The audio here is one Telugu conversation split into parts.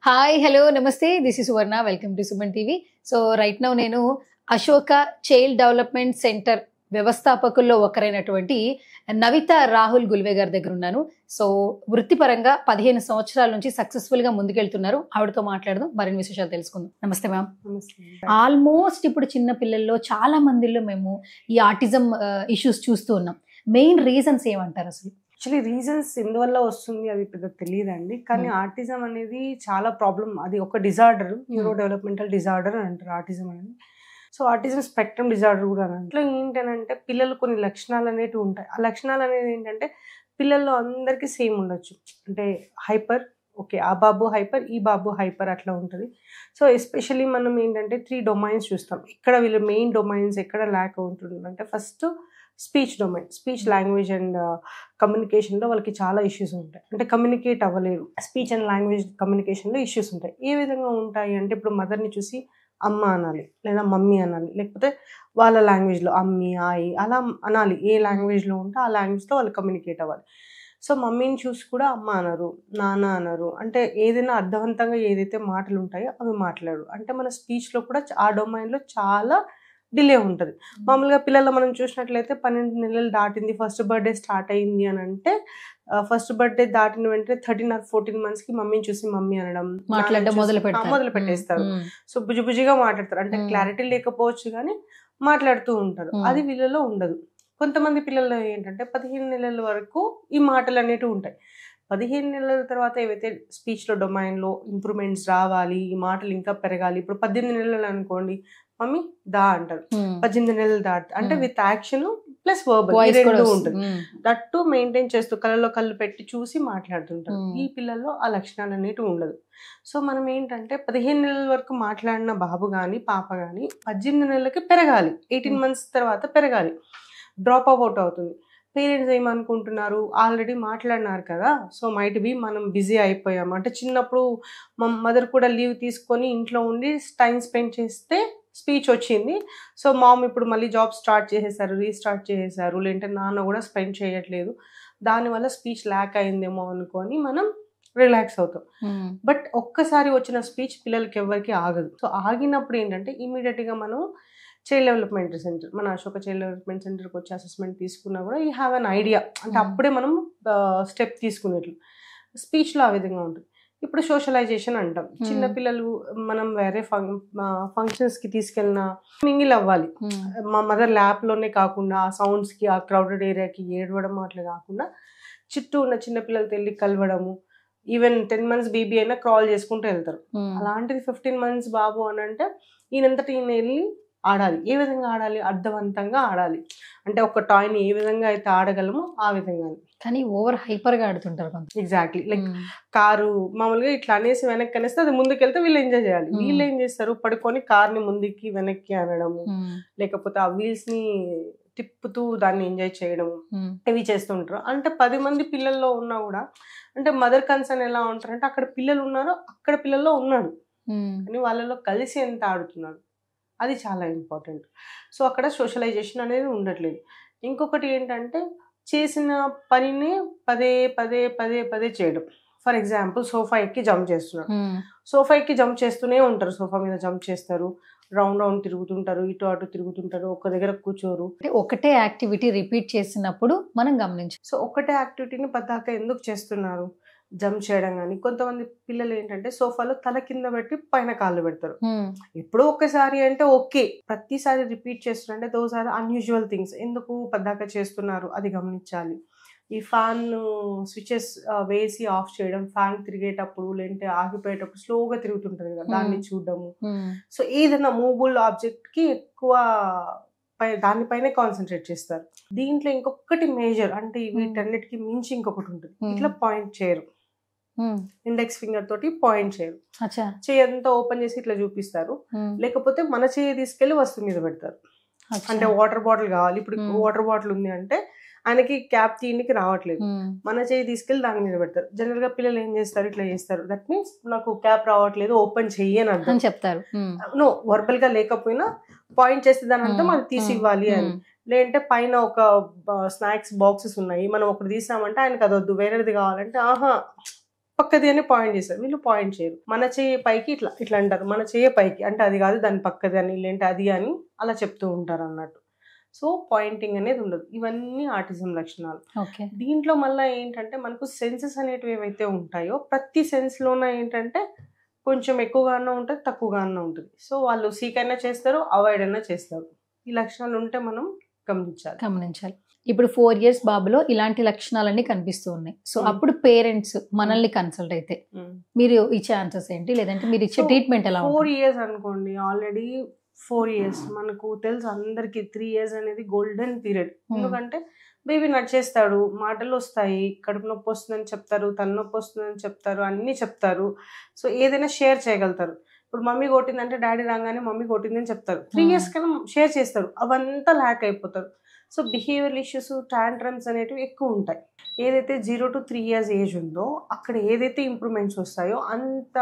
హాయ్ హలో నమస్తే this is Suvarna welcome to Suman TV. So right now నేను అశోక చైల్డ్ డెవలప్మెంట్ సెంటర్ వ్యవస్థాపకుల్లో ఒకరైనటువంటి నవిత రాహుల్ గుల్వే గారి దగ్గర ఉన్నాను. సో వృత్తిపరంగా 15 సంవత్సరాల నుంచి సక్సెస్ఫుల్ గా ముందుకెళ్తున్నారు. ఆవిడతో మాట్లాడదాం, మరిన్ని విశేషాలు తెలుసుకుందాం. నమస్తే మ్యామ్. ఆల్మోస్ట్ ఇప్పుడు చిన్న పిల్లల్లో చాలా మందిలో మేము ఈ ఆటిజం ఇష్యూస్ చూస్తూ ఉన్నాం. మెయిన్ రీజన్స్ ఏమంటారు అసలు? యాక్చువల్లీ రీజన్స్ ఎందువల్ల వస్తుంది అది పెద్ద తెలియదండి. కానీ ఆటిజం అనేది చాలా ప్రాబ్లం. అది ఒక డిజార్డర్, న్యూరో డెవలప్మెంటల్ డిజార్డర్ అని అంటారు ఆటిజం అనేది. సో ఆటిజం స్పెక్ట్రమ్ డిజార్డర్ కూడా అని అంటారు. ఏంటంటే పిల్లలు కొన్ని లక్షణాలు అనేవి ఉంటాయి. ఆ లక్షణాలు అనేది ఏంటంటే పిల్లల్లో అందరికీ సేమ్ ఉండొచ్చు. అంటే హైపర్, ఓకే ఆ బాబు హైపర్, ఈ బాబు హైపర్ అట్లా ఉంటుంది. సో ఎస్పెషల్లీ మనం ఏంటంటే 3 డొమైన్స్ చూస్తాం. ఇక్కడ వీళ్ళు మెయిన్ డొమైన్స్ ఎక్కడ ల్యాక్ అవుతుంది అంటే first speech domain, speech language and కమ్యూనికేషన్లో వాళ్ళకి చాలా ఇష్యూస్ ఉంటాయి. అంటే కమ్యూనికేట్ అవ్వలేరు. స్పీచ్ అండ్ లాంగ్వేజ్ కమ్యూనికేషన్లో ఇష్యూస్ ఉంటాయి. ఏ విధంగా ఉంటాయి అంటే ఇప్పుడు మదర్ని చూసి అమ్మ అనాలి, లేదా మమ్మీ అనాలి, లేకపోతే వాళ్ళ లాంగ్వేజ్లో అమ్మి ఆయి అలా అనాలి. ఏ లాంగ్వేజ్లో ఉంటే ఆ లాంగ్వేజ్లో వాళ్ళు కమ్యూనికేట్ అవ్వాలి. సో మమ్మీని చూసి కూడా అమ్మ అనరు, నాన్న అనరు. అంటే ఏదైనా అర్థవంతంగా ఏదైతే మాటలు ఉంటాయో అవి మాట్లాడరు. అంటే మన స్పీచ్లో కూడా ఆ డొమైన్లో చాలా డిలే ఉంటుంది. మామూలుగా పిల్లలు మనం చూసినట్లయితే 12 నెలలు దాటింది, ఫస్ట్ బర్త్డే స్టార్ట్ అయింది అని అంటే ఫస్ట్ బర్త్డే దాటిన వెంటనే 13 or 14 monthsకి మమ్మీని చూసి మమ్మీ అనడం, మాట్లాడడం మొదలు పెట్టేస్తారు. సో బుజ్జిగా మాట్లాడతారు. అంటే క్లారిటీ లేకపోవచ్చు కానీ మాట్లాడుతూ ఉంటారు. అది వీళ్ళలో ఉండదు. కొంతమంది పిల్లల్లో ఏంటంటే 15 నెలల వరకు ఈ మాటలు అనేటివి ఉంటాయి. 15 నెలల తర్వాత ఏవైతే స్పీచ్లో డొమైన్లో ఇంప్రూవ్మెంట్స్ రావాలి, ఈ మాటలు ఇంకా పెరగాలి. ఇప్పుడు 18 నెలలు అనుకోండి, మమ్మీ దా అంటారు. 18 నెలలు దాటి అంటే విత్ యాక్షన్ ప్లస్ వర్బల్ రెండు ఉంటుంది. దట్టు మెయింటైన్ చేస్తూ కళ్ళలో కళ్ళు పెట్టి చూసి మాట్లాడుతుంటారు. ఈ పిల్లల్లో ఆ లక్షణాలు అనేటివి ఉండదు. సో మనం ఏంటంటే 15 నెలల వరకు మాట్లాడిన బాబు కానీ పాప కానీ 18 నెలలకి పెరగాలి. 18 months తర్వాత పెరగాలి. డ్రాప్ అవుట్ అవుతుంది. పేరెంట్స్ ఏమనుకుంటున్నారు, ఆల్రెడీ మాట్లాడినారు కదా, సో మైట్ బి మనం బిజీ అయిపోయాము. అంటే చిన్నప్పుడు మా మదర్ కూడా లీవ్ తీసుకొని ఇంట్లో ఉండి టైం స్పెండ్ చేస్తే స్పీచ్ వచ్చింది. సో మామ్ ఇప్పుడు మళ్ళీ జాబ్ రీస్టార్ట్ చేసేసారు, లేదంటే నాన్న కూడా స్పెండ్ చేయట్లేదు, దానివల్ల స్పీచ్ ల్యాక్ అయిందేమో అనుకొని మనం రిలాక్స్ అవుతాం. బట్ ఒక్కసారి వచ్చిన స్పీచ్ పిల్లలకి ఎవరికి ఆగదు. సో ఆగినప్పుడు ఏంటంటే ఇమీడియట్గా మనం చైల్డ్ డెవలప్మెంట్ సెంటర్, మన అశోక చైల్డ్ డెవలప్మెంట్ సెంటర్కి వచ్చి అసెస్మెంట్ తీసుకున్నా కూడా యూ హ్యావ్ అన్ ఐడియా. అంటే అప్పుడే మనం స్టెప్ తీసుకునేట్లు. స్పీచ్లో ఆ విధంగా ఉంటుంది. ఇప్పుడు సోషలైజేషన్ అంటాం. చిన్నపిల్లలు మనం వేరే ఫంక్షన్స్కి తీసుకెళ్ళినా మింగిల్ అవ్వాలి. మా మదర్ ల్యాప్లోనే కాకుండా ఆ సౌండ్స్కి, ఆ క్రౌడెడ్ ఏరియాకి ఏడవడం అట్లా కాకుండా చుట్టూ ఉన్న చిన్నపిల్లలతో వెళ్ళి కలవడము. ఈవెన్ 10 months బేబీ అయినా క్రాల్ చేసుకుంటూ వెళ్తారు. అలాంటిది 15 months బాబు అని అంటే ఈయనంతటి ఈయన వెళ్ళి ఆడాలి. ఏ విధంగా ఆడాలి? అర్థవంతంగా ఆడాలి. అంటే ఒక టాయ్ని ఏ విధంగా అయితే ఆడగలమో ఆ విధంగా. కానీ ఓవర్ హైపర్ గా ఆడుతుంటారు. ఎగ్జాక్ట్లీ. లైక్ కారు మామూలుగా ఇట్లా అనేసి వెనక్కి అనేస్తే అది ముందుకెళ్తే వీళ్ళు ఎంజాయ్ చేయాలి. వీళ్ళు ఏం చేస్తారు, పడుకొని కార్ని ముందుకి వెనక్కి అనడము, లేకపోతే ఆ వీల్స్ ని తిప్పుతూ దాన్ని ఎంజాయ్ చేయడము, ఇవి చేస్తుంటారు. అంటే 10 మంది పిల్లల్లో ఉన్నా కూడా అంటే మదర్ కన్సర్న్ ఎలా ఉంటారంటే అక్కడ పిల్లలు ఉన్నారు, అక్కడ పిల్లల్లో ఉన్నాడు, కానీ వాళ్ళలో కలిసి ఎంత ఆడుతున్నాడు అది చాలా ఇంపార్టెంట్. సో అక్కడ సోషలైజేషన్ అనేది ఉండట్లేదు. ఇంకొకటి ఏంటంటే చేసిన పనిని పదే పదే పదే పదే చేయడం. ఫర్ ఎగ్జాంపుల్ సోఫా ఎక్కి జంప్ చేస్తున్నారు, సోఫా ఎక్కి జంప్ చేస్తూనే ఉంటారు. సోఫా మీద జంప్ చేస్తారు, రౌండ్ రౌండ్ తిరుగుతుంటారు, ఇటు అటు తిరుగుతుంటారు, ఒక దగ్గర కూర్చోరు. ఒకటే యాక్టివిటీ రిపీట్ చేసినప్పుడు మనం గమనించాలి. సో ఒకటే యాక్టివిటీని పద్దాక ఎందుకు చేస్తున్నారు, జంప్ చేయడం. కానీ కొంతమంది పిల్లలు ఏంటంటే సోఫాలో తల కింద పెట్టి పైన కాళ్ళు పెడతారు. ఎప్పుడో ఒక్కసారి అంటే ఓకే, ప్రతిసారి రిపీట్ చేస్తున్నారంటే దోస్ ఆర్ అన్యూజువల్ థింగ్స్. ఎందుకు పద్దాక చేస్తున్నారు అది గమనించాలి. ఈ ఫ్యాన్ స్విచెస్ వేసి ఆఫ్ చేయడం, ఫ్యాన్ తిరిగేటప్పుడు లేదంటే ఆగిపోయేటప్పుడు స్లోగా తిరుగుతుంటది కదా, దాన్ని చూడడము. సో ఏదైనా మూవబుల్ ఆబ్జెక్ట్ కి ఎక్కువ దానిపైనే కాన్సన్ట్రేట్ చేస్తారు. దీంట్లో ఇంకొకటి మేజర్ అంటే వీటన్నిటికి మించి ఇంకొకటి ఉంటుంది. ఇట్లా పాయింట్ చేయరు, ఇండెక్స్ ఫింగర్ తోటి పాయింట్ చేయరు. చేయి అంతా ఓపెన్ చేసి ఇట్లా చూపిస్తారు, లేకపోతే మన చేయి తీసుకెళ్లి వస్తువు మీద పెడతారు. అంటే వాటర్ బాటిల్ కావాలి, ఇప్పుడు వాటర్ బాటిల్ ఉంది అంటే ఆయనకి క్యాప్ తీయడానికి రావట్లేదు, మన చేయి తీసుకెళ్లి దాని మీద పెడతారు. జనరల్ గా పిల్లలు ఏం చేస్తారు, ఇట్లా చేస్తారు. దట్ మీన్స్ నాకు క్యాప్ రావట్లేదు, ఓపెన్ చెయ్యి అని అర్థం చెప్తారు. నో, వర్బల్ గా లేకపోయినా పాయింట్ చేస్తే దాని అర్థం అది తీసి ఇవ్వాలి అని. లేదంటే పైన ఒక స్నాక్స్ బాక్సెస్ ఉన్నాయి, మనం ఒకటి తీసామంటే ఆయనకు అది వద్దు, వేరేది కావాలంటే ఆహా పక్కది అని పాయింట్ చేస్తారు, వీళ్ళు పాయింట్ చేయరు. మన చెయ్యి పైకి ఇట్లా ఇట్లా అంటారు, మన చెయ్యి పైకి అంటే అది కాదు దాని పక్కది అని, లేంటే అది అని అలా చెప్తూ ఉంటారు అన్నట్టు. సో పాయింటింగ్ అనేది ఉండదు. ఇవన్నీ ఆటిజం లక్షణాలు. దీంట్లో మళ్ళీ ఏంటంటే మనకు సెన్సెస్ అనేటివి ఏవైతే ఉంటాయో ప్రతి సెన్స్లోన ఏంటంటే కొంచెం ఎక్కువగానే ఉంటుంది, తక్కువగానే ఉంటుంది. సో వాళ్ళు సీక్ అయినా చేస్తారు, అవాయిడ్ అయినా చేస్తారు. ఈ లక్షణాలు ఉంటే మనం గమనించాలి. ఇప్పుడు 4 years బాబులో ఇలాంటి లక్షణాలన్నీ కనిపిస్తూ ఉన్నాయి. సో అప్పుడు పేరెంట్స్ మనల్ని కన్సల్ట్ అయితే మీరు ఇచ్చే ఆన్సర్స్ ఏంటి, లేదంటే మీరు ఇచ్చే ట్రీట్మెంట్ ఎలా? 4 years అనుకోండి, ఆల్రెడీ 4 years మనకు తెలుసు అందరికి. 3 years అనేది గోల్డెన్ పీరియడ్. ఎందుకంటే బేబీ నడిచేస్తాడు, మాటలు వస్తాయి, కడుపు నొప్పి వస్తుందని చెప్తారు, తలనొప్పి వస్తుందని చెప్తారు, అన్నీ చెప్తారు. సో ఏదైనా షేర్ చేయగలుగుతారు. ఇప్పుడు మమ్మీ కొట్టిందంటే డాడీ రాగానే మమ్మీ కొట్టిందని చెప్తారు. 3 years కన్నా షేర్ చేస్తారు, అవంతా ల్యాక్ అయిపోతారు. సో బిహేవియరల్ ఇష్యూస్, టాంట్రమ్స్ అనేటివి ఎక్కువ ఉంటాయి. ఏదైతే 0 to 3 years ఏజ్ ఉందో అక్కడ ఏదైతే ఇంప్రూవ్మెంట్స్ వస్తాయో అంత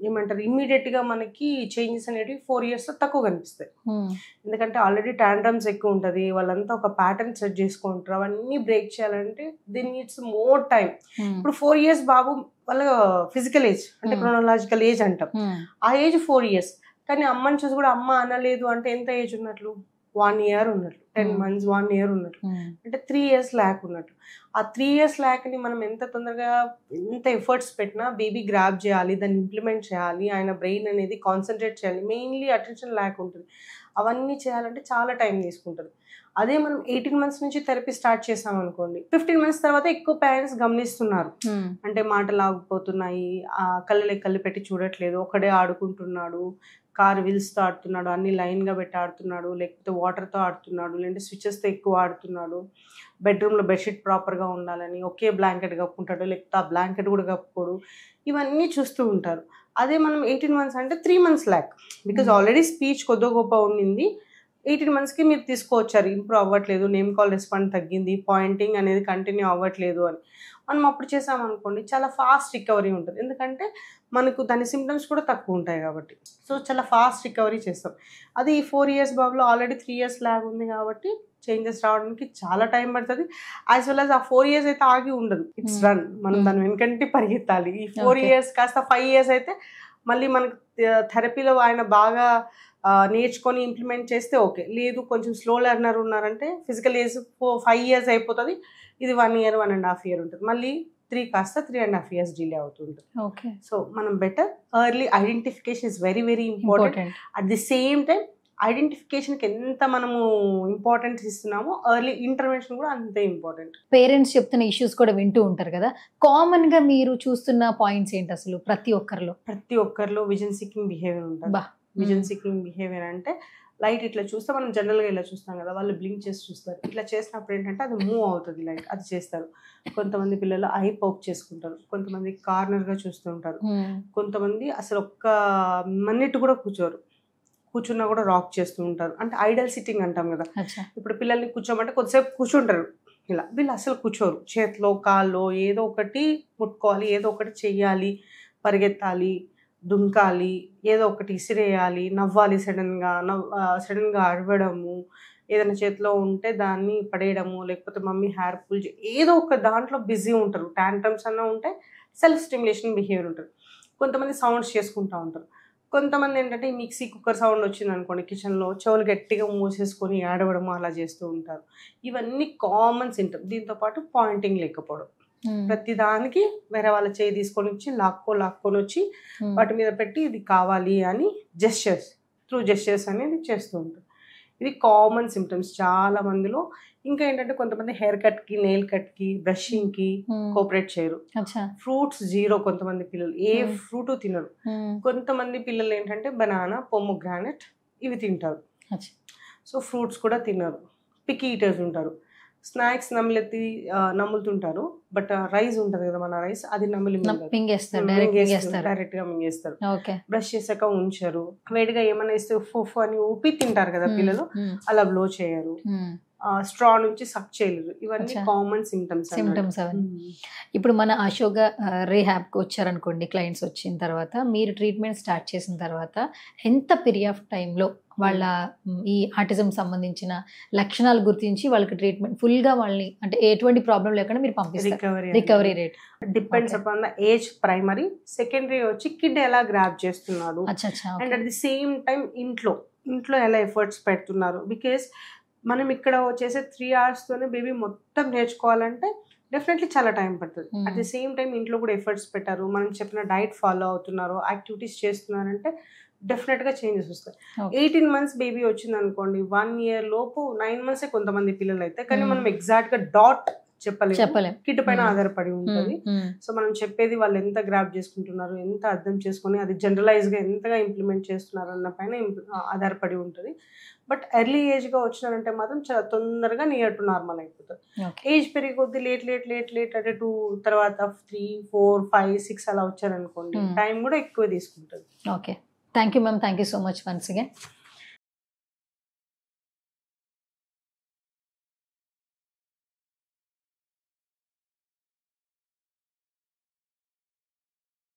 ఏమంటారు ఇమ్మీడియట్గా మనకి చేంజెస్ అనేటివి 4 yearsలో తక్కువ కనిపిస్తాయి. ఎందుకంటే ఆల్రెడీ టాంట్రమ్స్ ఎక్కువ ఉంటుంది, వాళ్ళంతా ఒక ప్యాటర్న్ సెట్ చేసుకుంటారు. అవన్నీ బ్రేక్ చేయాలంటే దిస్ నీడ్స్ మోర్ టైం. ఇప్పుడు 4 years బాబు వాళ్ళ ఫిజికల్ ఏజ్ అంటే క్రోనలాజికల్ ఏజ్ అంటాం, ఆ ఏజ్ 4 years. కానీ అమ్మని చూసి కూడా అమ్మ అనలేదు అంటే ఎంత ఏజ్ ఉన్నట్లు? 1 year ఉన్నట్లు, 10 months, 1 year ఉన్నట్లు, అంటే 3 years ల్యాక్ ఉన్నట్టు. ఆ 3 years ల్యాక్ని మనం ఎంత తొందరగా ఎంత ఎఫర్ట్స్ పెట్టినా బేబీ గ్రాప్ చేయాలి, దాన్ని ఇంప్లిమెంట్ చేయాలి, ఆయన బ్రెయిన్ అనేది కాన్సన్ట్రేట్ చేయాలి. మెయిన్లీ అటెన్షన్ ల్యాక్ ఉంటుంది. అవన్నీ చేయాలంటే చాలా టైం తీసుకుంటుంది. అదే మనం 18 months నుంచి థెరపీ స్టార్ట్ చేసాం అనుకోండి, 15 months తర్వాత ఎక్కువ పేరెంట్స్ గమనిస్తున్నారు. అంటే మాటలు ఆగిపోతున్నాయి, కళ్ళు పెట్టి చూడట్లేదు, ఒకడే ఆడుకుంటున్నాడు, కార్ వీల్స్తో ఆడుతున్నాడు, అన్ని లైన్గా పెట్టి ఆడుతున్నాడు, లేకపోతే వాటర్తో ఆడుతున్నాడు, లేదంటే స్విచెస్తో ఎక్కువ ఆడుతున్నాడు, బెడ్రూమ్లో బెడ్షీట్ ప్రాపర్గా ఉండాలని ఒకే బ్లాంకెట్ కప్పుకుంటాడు, లేకపోతే ఆ బ్లాంకెట్ కూడా కప్పుకోడు. ఇవన్నీ చూస్తూ ఉంటారు. అదే మనం 18 months అంటే 3 months lakh. Because already speech కొద్ది గొప్ప ఉండింది, 18 monthsకి మీరు తీసుకొచ్చారు, ఇంప్రూవ్ అవ్వట్లేదు, నేమ్ కాల్ రెస్పాండ్ తగ్గింది, పాయింటింగ్ అనేది కంటిన్యూ అవ్వట్లేదు అని మనం అప్పుడు చేసామనుకోండి చాలా ఫాస్ట్ రికవరీ ఉంటుంది. ఎందుకంటే మనకు దాని సిమ్టమ్స్ కూడా తక్కువ ఉంటాయి కాబట్టి. సో చాలా ఫాస్ట్ రికవరీ చేస్తాం. అది ఈ 4 years బాబులో ఆల్రెడీ 3 years ల్యాగ్ ఉంది కాబట్టి చేంజెస్ రావడానికి చాలా టైం పడుతుంది. యాజ్ వెల్ యాజ్ ఆ 4 years అయితే ఆగి ఉండదు, ఇట్స్ రన్. మనం దాని వెనకంటే పరిగెత్తాలి. ఈ 4 years కాస్త 5 years అయితే మళ్ళీ మనకు థెరపీలో ఆయన బాగా నేర్చుకొని ఇంప్లిమెంట్ చేస్తే ఓకే. లేదు కొంచెం స్లో లెర్నర్ ఉన్నారంటే ఫిజికల్ ఏజ్ 5 years అయిపోతుంది, ఇది 1 year 1.5 year ఉంటుంది. మళ్ళీ 3 కాస్త 3.5 years డిలే అవుతుంది. సో మనం better early identification is very very important. At the same time ఐడెంటిఫికేషన్కి ఎంత మనము ఇంపార్టెన్స్ ఇస్తున్నామో ఎర్లీ ఇంటర్వెన్షన్ కూడా అంతే ఇంపార్టెంట్. పేరెంట్స్ చెప్తున్న ఇష్యూస్ కూడా వింటూ ఉంటారు కదా, కామన్ గా మీరు చూస్తున్న పాయింట్స్ ఏంటి అసలు? ప్రతి ఒక్కరిలో విజన్ సీకింగ్ బిహేవియర్ ఉంటుంది. విజన్ సీకింగ్ బిహేవియర్ అంటే లైట్ ఇట్లా చూస్తే మనం జనరల్గా ఇలా చూస్తాం కదా, వాళ్ళు బ్లింక్ చేసి చూస్తారు. ఇట్లా చేసినప్పుడు ఏంటంటే అది మూవ్ అవుతుంది లైట్, అది చేస్తారు. కొంతమంది పిల్లలు ఐ పోక్ చేసుకుంటారు, కొంతమంది కార్నర్గా చూస్తూ ఉంటారు, కొంతమంది అసలు ఒక్క మినిట్ కూడా కూర్చున్నా కూడా రాక్ చేస్తూ ఉంటారు. అంటే ఐడల్ సిట్టింగ్ అంటాం కదా. ఇప్పుడు పిల్లల్ని కూర్చోమంటే కొద్దిసేపు కూర్చుంటారు, ఇలా వీళ్ళు అసలు కూర్చోరు. చేతిలో కాల్లో ఏదో ఒకటి ముట్టుకోవాలి, ఏదో ఒకటి చెయ్యాలి, పరిగెత్తాలి, దుంకాలి, ఏదో ఒకటి ఇసిరేయాలి, నవ్వాలి, సడన్గా అరవడము, ఏదైనా చేతిలో ఉంటే దాన్ని పడేయడము, లేకపోతే మమ్మీ హెయిర్ పుల్ ఏదో ఒక దాంట్లో బిజీ ఉంటారు. టాంట్రమ్స్ అన్నా ఉంటాయి, సెల్ఫ్ స్టిమ్యులేషన్ బిహేవియర్ ఉంటుంది. కొంతమంది సౌండ్స్ చేసుకుంటూ ఉంటారు. కొంతమంది ఏంటంటే మిక్సీ కుక్కర్ సౌండ్ వచ్చింది అనుకోండి కిచెన్లో, చెవులు గట్టిగా మూసేసుకొని ఏడవడం అలా చేస్తూ ఉంటారు. ఇవన్నీ కామన్ సింటమ్. దీంతోపాటు పాయింటింగ్ లేకపోవడం, ప్రతి దానికి వేరే వాళ్ళ చేయి తీసుకొని వచ్చి లాక్కొని వచ్చి వాటి మీద పెట్టి ఇది కావాలి అని జెస్చర్స్ అనేది చేస్తూ ఉంటారు. ఇవి కామన్ సిమ్టమ్స్ చాలా మందిలో. ఇంకా ఏంటంటే కొంతమంది హెయిర్ కట్కి, నెయిల్ కట్కి, బ్రషింగ్కి కోఆపరేట్ చేయరు. ఫ్రూట్స్ 0 కొంతమంది పిల్లలు, ఏ ఫ్రూట్ తినరు. కొంతమంది పిల్లలు ఏంటంటే బనానా, పొమోగ్రానైట్ ఇవి తింటారు. సో ఫ్రూట్స్ కూడా తినరు. పిక్కీ ఈటర్స్ ఉంటారు. స్నాక్స్ నమ్ములుతుంటారు, బట్ రైస్ ఉంటుంది కదా మన రైస్, అది డైరెక్ట్ గా మింగేస్తారు. బ్రష్ చేసాక ఉంచారు. వేడిగా ఏమైనా ఇస్తే ఫుఫ్ అని ఊపి తింటారు కదా పిల్లలు, అలా బ్లో చేయరు. స్ట్రా నుంచి సక్ చేయలేదు. ఇవన్నీ అచ్చా. Common symptoms. సిమ్టమ్స్ అవన్నీ. ఇప్పుడు మన అశోక రీహాబ్కి వచ్చారనుకోండి, క్లయింట్స్ వచ్చిన తర్వాత మీరు ట్రీట్మెంట్ స్టార్ట్ చేసిన తర్వాత ఎంత పీరియడ్ ఆఫ్ టైంలో వాళ్ళ ఈ ఆటిజం సంబంధించిన లక్షణాలు గుర్తించి వాళ్ళకి ట్రీట్మెంట్ ఫుల్గా వాళ్ళని అంటే ఎటువంటి ప్రాబ్లం లేకుండా మీరు పంపిస్తారు? Recovery rate depends upon the age. Primary, secondary వచ్చి కిడ్ ఎలా గ్రాప్ చేస్తున్నారు, and at the same time ఇంట్లో ఎలా ఎఫర్ట్స్ పెడుతున్నారు. బికాస్ మనం ఇక్కడ చేసే 3 hours తోనే బేబీ మొత్తం నేర్చుకోవాలంటే డెఫినెట్లీ చాలా టైం పడుతుంది. అట్ ది సేమ్ టైం ఇంట్లో కూడా ఎఫర్ట్స్ పెట్టారు, మనం చెప్పిన డైట్ ఫాలో అవుతున్నారు, యాక్టివిటీస్ చేస్తున్నారంటే డెఫినెట్గా చేంజెస్ వస్తాయి. 18 months బేబీ వచ్చింది అనుకోండి, 1 year లోపు 9 months కొంతమంది పిల్లలు అయితే, కానీ మనం ఎగ్జాక్ట్గా డాట్ చెప్పలేము, కిడ్ పైన ఆధారపడి ఉంటుంది. సో మనం చెప్పేది వాళ్ళు ఎంత గ్రాప్ చేసుకుంటున్నారు, ఎంత అర్థం చేసుకుని అది జనరలైజ్గా ఎంతగా ఇంప్లిమెంట్ చేస్తున్నారు అన్న పైన ఆధారపడి ఉంటుంది. బట్ ఎర్లీ ఏజ్గా వచ్చినారంటే మాత్రం చాలా తొందరగా నియర్ టు నార్మల్ అయిపోతుంది. ఏజ్ పెరిగి కొద్ది లేట్ అంటే 2 తర్వాత 3, 4, 5, 6 అలా వచ్చారనుకోండి, టైం కూడా ఎక్కువ తీసుకుంటుంది. Okay, thank you ma'am, thank you so much once again.